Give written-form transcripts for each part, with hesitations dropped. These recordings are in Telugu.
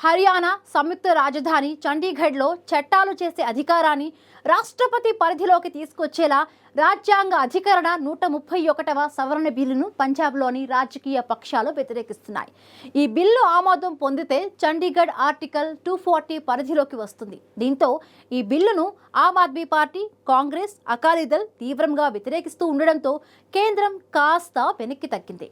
హర్యానా సంయుక్త రాజధాని చండీగఢ్లో చట్టాలు చేసే అధికారాన్ని రాష్ట్రపతి పరిధిలోకి తీసుకొచ్చేలా రాజ్యాంగ అధికరణ 131వ సవరణ బిల్లును పంజాబ్లోని రాజకీయ పక్షాలు వ్యతిరేకిస్తున్నాయి. ఈ బిల్లు ఆమోదం పొందితే చండీగఢ్ ఆర్టికల్ 240 పరిధిలోకి వస్తుంది. దీంతో ఈ బిల్లును ఆమ్ ఆద్మీ పార్టీ, కాంగ్రెస్, అకాలీదళ్ తీవ్రంగా వ్యతిరేకిస్తూ ఉండడంతో కేంద్రం కాస్త వెనక్కి తగ్గింది.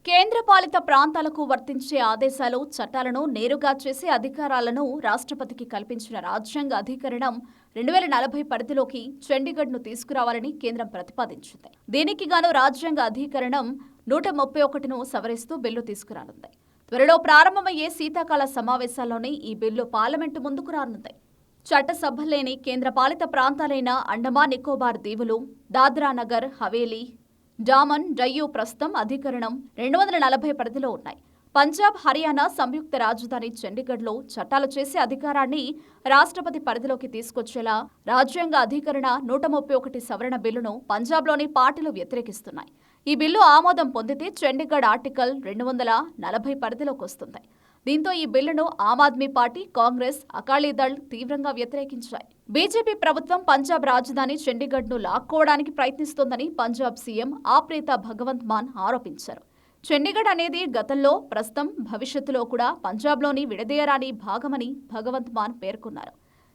కేంద్రపాలిత ప్రాంతాలకు వర్తించే ఆదేశాలు, చట్టాలను నేరుగా చేసే అధికారాలను రాష్ట్రపతికి కల్పించిన రాజ్యాంగ అధికరణం 2040 పరిధిలోకి చండీగఢ్ను తీసుకురావాలని కేంద్రం ప్రతిపాదించింది. దీనికి గాను రాజ్యాంగ అధికరణం 131ను సవరిస్తూ బిల్లు తీసుకురానుంది. త్వరలో ప్రారంభమయ్యే శీతాకాల సమావేశాల్లోనే ఈ బిల్లు పార్లమెంటు ముందుకు రానుంది. చట్టసభ లేని కేంద్రపాలిత ప్రాంతాలైన అండమాన్ నికోబార్ దీవులు, దాద్రా నగర్ హవేలీ, డామన్ డయ్యూ ప్రస్తుతం అధికరణం 240 పరిధిలో ఉన్నాయి. పంజాబ్, హర్యానా సంయుక్త రాజధాని చండీగఢ్లో చట్టాలు చేసే అధికారాన్ని రాష్ట్రపతి పరిధిలోకి తీసుకొచ్చేలా రాజ్యాంగ అధికరణ 131 సవరణ బిల్లును పంజాబ్లోని పార్టీలు వ్యతిరేకిస్తున్నాయి. ఈ బిల్లు ఆమోదం పొందితే చండీగఢ్ ఆర్టికల్ 240 పరిధిలోకి వస్తుంది. దీంతో ఈ బిల్లును ఆమ్ ఆద్మీ పార్టీ, కాంగ్రెస్, అకాలీదళ్ తీవ్రంగా వ్యతిరేకించాయి. బీజేపీ ప్రభుత్వం పంజాబ్ రాజధాని చండీగఢ్ను లాక్కోవడానికి ప్రయత్నిస్తోందని పంజాబ్ సీఎం ఆప్నేత భగవంత్ మాన్ ఆరోపించారు. చండీగఢ్ అనేది గతంలో, ప్రస్తుతం, భవిష్యత్తులో కూడా పంజాబ్లోని విడదీయరాని భాగమని భగవంత్ మాన్ పేర్కొన్నారు.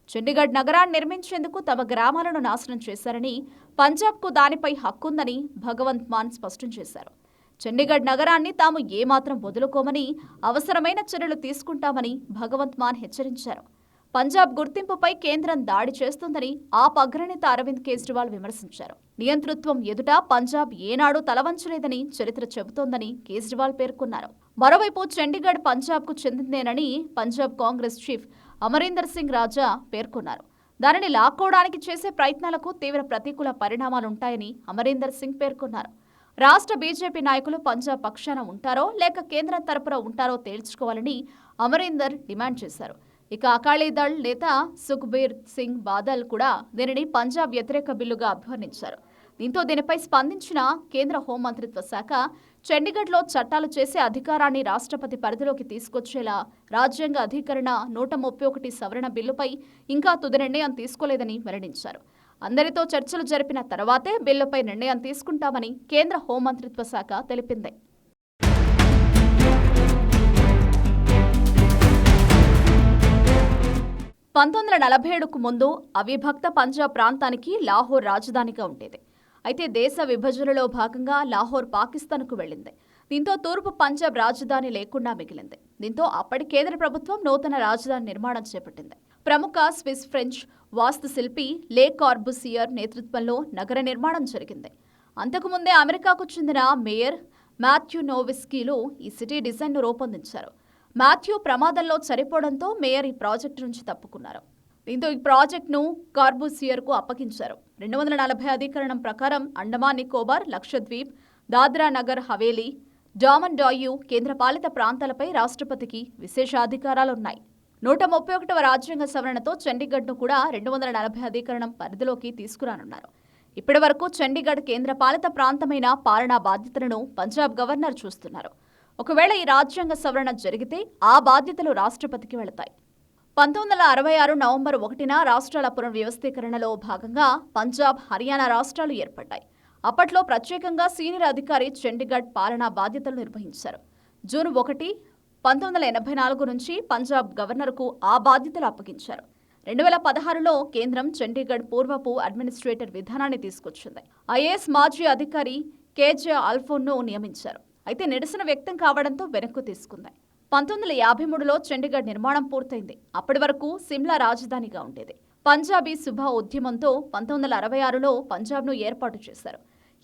చండీగఢ్ నగరాన్ని నిర్మించేందుకు తమ గ్రామాలను నాశనం చేశారని, పంజాబ్కు దానిపై హక్కుందని భగవంత్ మాన్ స్పష్టం చేశారు. చండీగఢ్ నగరాన్ని తాము ఏమాత్రం వదులుకోమని, అవసరమైన చర్యలు తీసుకుంటామని భగవంత్ మాన్ హెచ్చరించారు. పంజాబ్ గుర్తింపుపై కేంద్రం దాడి చేస్తుందని ఆప్ అగ్రనేత అరవింద్ కేజ్రీవాల్ విమర్శించారు. నియంతృత్వం ఎదుట పంజాబ్ ఏనాడూ తలవంచలేదని చరిత్ర చెబుతోందని కేజ్రీవాల్ పేర్కొన్నారు. మరోవైపు చండీగఢ్ పంజాబ్కు చెందిందేనని పంజాబ్ కాంగ్రెస్ చీఫ్ అమరీందర్ సింగ్ రాజా పేర్కొన్నారు. దానిని లాక్కోవడానికి చేసే ప్రయత్నాలకు తీవ్ర ప్రతికూల పరిణామాలుంటాయని అమరీందర్ సింగ్ పేర్కొన్నారు. రాష్ట్ర బీజేపీ నాయకులు పంజాబ్ పక్షాన ఉంటారో లేక కేంద్రం తరపున ఉంటారో తేల్చుకోవాలని అమరీందర్ డిమాండ్ చేశారు. ఇక అకాలీదళ్ నేత సుఖ్బీర్ సింగ్ బాదల్ కూడా దీనిని పంజాబ్ వ్యతిరేక బిల్లుగా అభివర్ణించారు. దీంతో దీనిపై స్పందించిన కేంద్ర హోంమంత్రిత్వ శాఖ చండీగఢ్లో చట్టాలు చేసే అధికారాన్ని రాష్ట్రపతి పరిధిలోకి తీసుకొచ్చేలా రాజ్యాంగ అధికరణ 131 సవరణ బిల్లుపై ఇంకా తుది నిర్ణయం తీసుకోలేదని వెల్లడించారు. అందరితో చర్చలు జరిపిన తర్వాతే బిల్లుపై నిర్ణయం తీసుకుంటామని కేంద్ర హోంమంత్రిత్వ శాఖ తెలిపింది. పంతొమ్మిది 1947కు ముందు అవిభక్త పంజాబ్ ప్రాంతానికి లాహోర్ రాజధానిగా ఉండేది. అయితే దేశ విభజనలో భాగంగా లాహోర్ పాకిస్తాన్కు వెళ్లింది. దీంతో తూర్పు పంజాబ్ రాజధాని లేకుండా మిగిలింది. దీంతో అప్పటి కేంద్ర ప్రభుత్వం నూతన రాజధాని నిర్మాణం చేపట్టింది. ప్రముఖ స్విస్ ఫ్రెంచ్ వాస్తుశిల్పి లే కార్బుసియర్ నేతృత్వంలో నగర నిర్మాణం జరిగింది. అంతకుముందే అమెరికాకు చెందిన మేయర్ మాథ్యూ నోవిస్కీలు ఈ సిటీ డిజైన్ను రూపొందించారు. మాథ్యూ ప్రమాదంలో చనిపోవడంతో మేయర్ ఈ ప్రాజెక్టు నుంచి తప్పుకున్నారు. దీంతో ఈ ప్రాజెక్టును కార్బుసియర్కు అప్పగించారు. 240 అధికరణం ప్రకారం అండమాన్ నికోబార్, లక్షద్వీప్, దాద్రా నగర్ హవేలీ, డామన్ డయ్యూ కేంద్రపాలిత ప్రాంతాలపై రాష్ట్రపతికి విశేష అధికారాలున్నాయి. 131వ రాజ్యాంగ సవరణతో చండీగఢ్ను కూడా 240 అధికరణం పరిధిలోకి తీసుకురానున్నారు. ఇప్పటి వరకు చండీగఢ్ కేంద్రపాలిత ప్రాంతమైన పాలనా బాధ్యతలను పంజాబ్ గవర్నర్ చూస్తున్నారు. ఒకవేళ ఈ రాజ్యాంగ సవరణ జరిగితే ఆ బాధ్యతలు రాష్ట్రపతికి వెళతాయి. 1966 నవంబర్ 1న రాష్ట్రాల పునర్వ్యవస్థీకరణలో భాగంగా పంజాబ్, హర్యానా రాష్ట్రాలు ఏర్పడ్డాయి. అప్పట్లో ప్రత్యేకంగా సీనియర్ అధికారి చండీగఢ్ పాలనా బాధ్యతలు నిర్వహించారు. జూన్ 1, 1984 నుంచి పంజాబ్ గవర్నర్కు ఆ బాధ్యతలు అప్పగించారు. 2016లో కేంద్రం చండీగఢ్ పూర్వపు అడ్మినిస్ట్రేటర్ విధానాన్ని తీసుకొచ్చింది. ఐఏఎస్ మాజీ అధికారి కేజే అల్ఫోన్ను నియమించారు. అయితే నిరసన వ్యక్తం కావడంతో వెనక్కు తీసుకుంది. 1953లో చండీగఢ్ నిర్మాణం పూర్తయింది. అప్పటి వరకు సిమ్లా రాజధానిగా ఉండేది. పంజాబీ సుభా ఉద్యమంతో 1966లో పంజాబ్ను ఏర్పాటు చేశారు.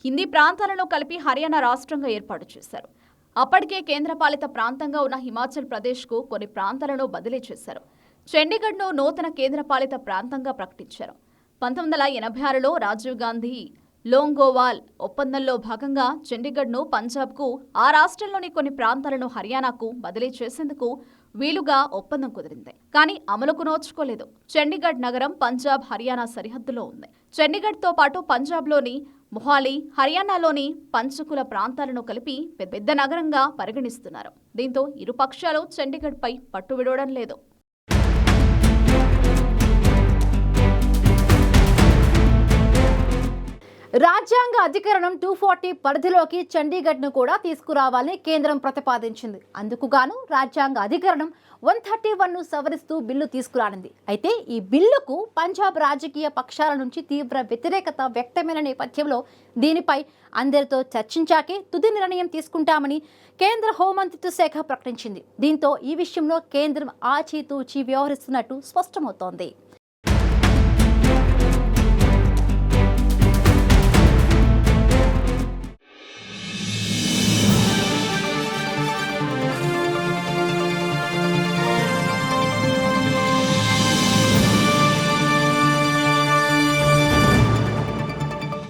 హిందీ ప్రాంతాలను కలిపి హర్యానా రాష్ట్రంగా ఏర్పాటు చేశారు. అప్పటికే కేంద్రపాలిత ప్రాంతంగా ఉన్న హిమాచల్ ప్రదేశ్కు కొన్ని ప్రాంతాలను బదిలీ చేశారు. చండీగఢ్ను నూతన కేంద్రపాలిత ప్రాంతంగా ప్రకటించారు. 1986లో రాజీవ్ గాంధీ లోంగోవాల్ ఒప్పందంలో భాగంగా చండీగఢ్ను పంజాబ్కు, ఆ రాష్ట్రంలోని కొన్ని ప్రాంతాలను హర్యానాకు బదిలీ చేసేందుకు వీలుగా ఒప్పందం కుదిరింది. కానీ అమలుకు నోచుకోలేదు. చండీగఢ్ నగరం పంజాబ్, హర్యానా సరిహద్దులో ఉంది. చండీగఢ్తో పాటు పంజాబ్లోని మొహాలీ, హర్యానాలోని పంచకుల ప్రాంతాలను కలిపి పెద్ద నగరంగా పరిగణిస్తున్నారు. దీంతో ఇరు పక్షాలు చండీగఢ్పై పట్టు విడవడం లేదు. రాజ్యాంగ అధికరణం 240 పరిధిలోకి చండీగఢ్ను కూడా తీసుకురావాలని కేంద్రం ప్రతిపాదించింది. అందుకుగాను రాజ్యాంగ అధికరణం 131ను సవరిస్తూ బిల్లు తీసుకురానుంది. అయితే ఈ బిల్లుకు పంజాబ్ రాజకీయ పక్షాల నుంచి తీవ్ర వ్యతిరేకత వ్యక్తమైన నేపథ్యంలో దీనిపై అందరితో చర్చించాకే తుది నిర్ణయం తీసుకుంటామని కేంద్ర హోంమంత్రిత్వ శాఖ ప్రకటించింది. దీంతో ఈ విషయంలో కేంద్రం ఆచితూచి వ్యవహరిస్తున్నట్టు స్పష్టమవుతోంది.